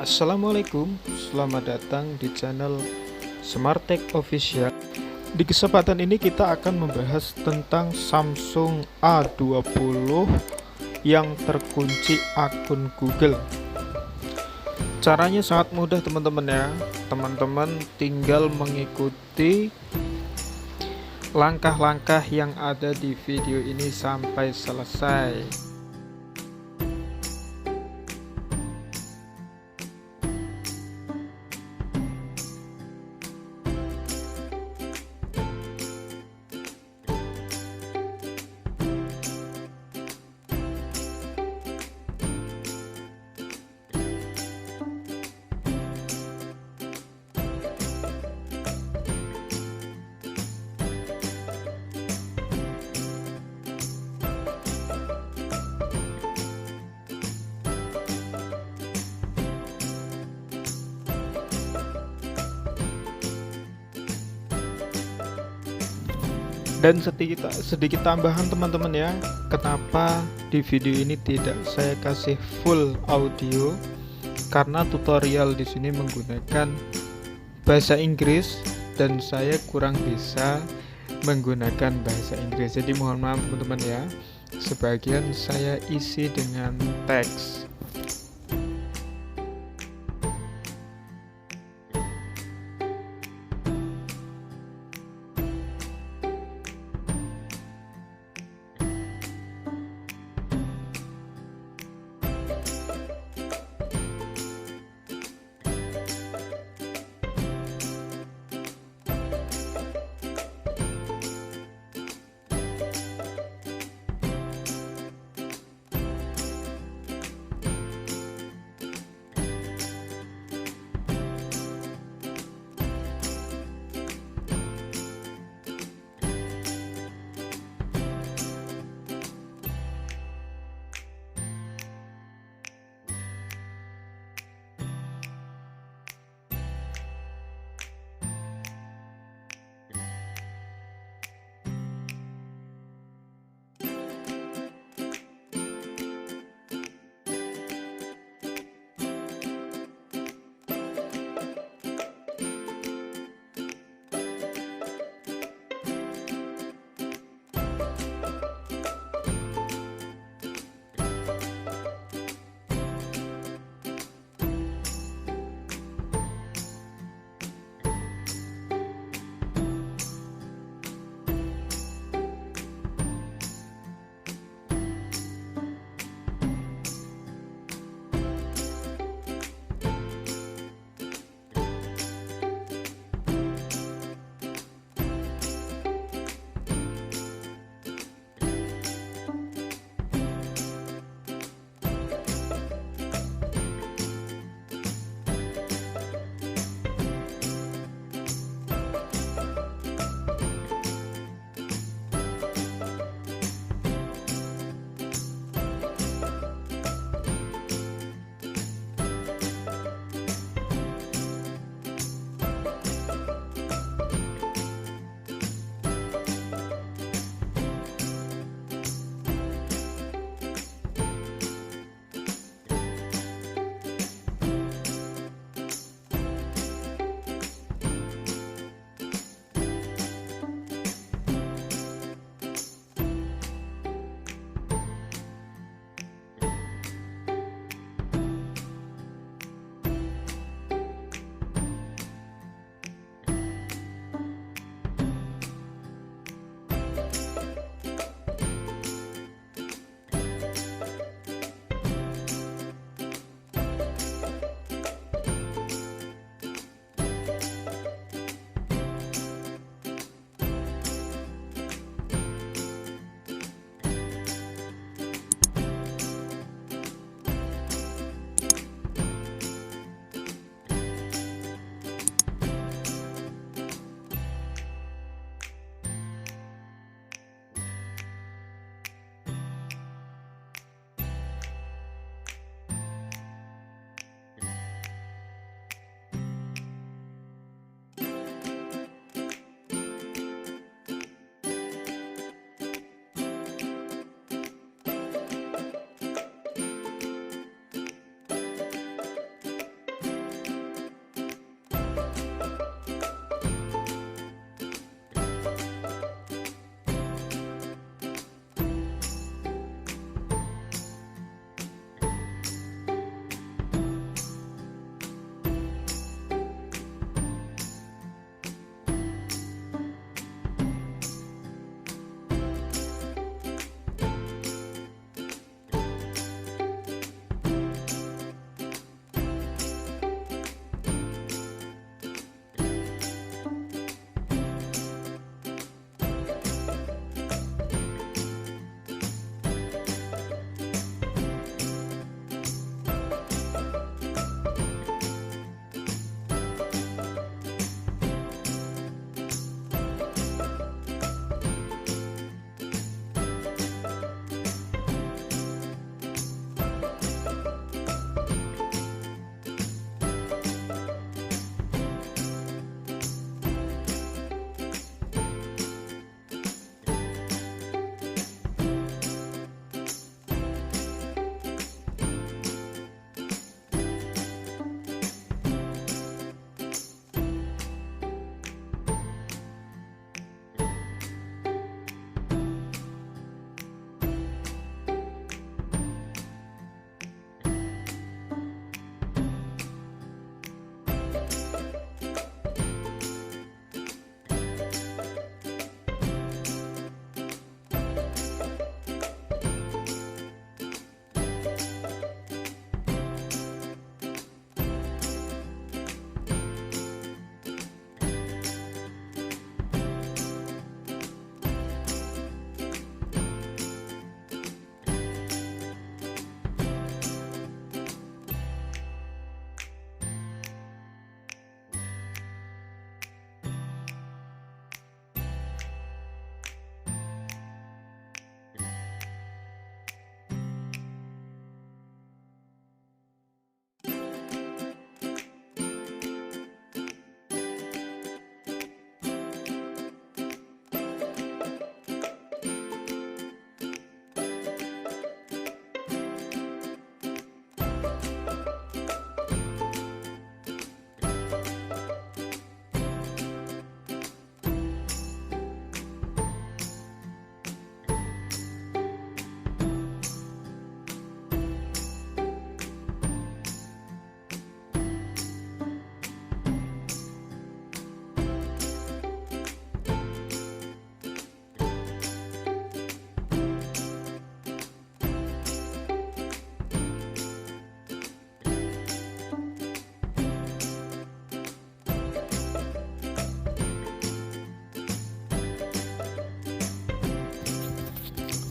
Assalamualaikum, selamat datang di channel Smart Tech Official. Di kesempatan ini kita akan membahas tentang Samsung A20 yang terkunci akun Google. Caranya sangat mudah teman-teman ya. Teman-teman tinggal mengikuti langkah-langkah yang ada di video ini sampai selesai. Dan sedikit tambahan teman-teman ya, kenapa di video ini tidak saya kasih full audio, karena tutorial di sini menggunakan bahasa Inggris dan saya kurang bisa menggunakan bahasa Inggris. Jadi mohon maaf teman-teman ya, sebagian saya isi dengan teks.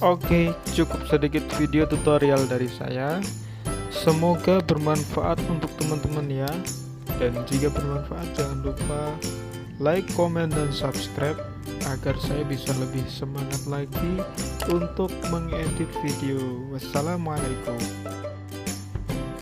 Oke, cukup sedikit video tutorial dari saya. Semoga bermanfaat untuk teman-teman ya. Dan jika bermanfaat jangan lupa like, komen, dan subscribe agar saya bisa lebih semangat lagi untuk mengedit video. Wassalamualaikum.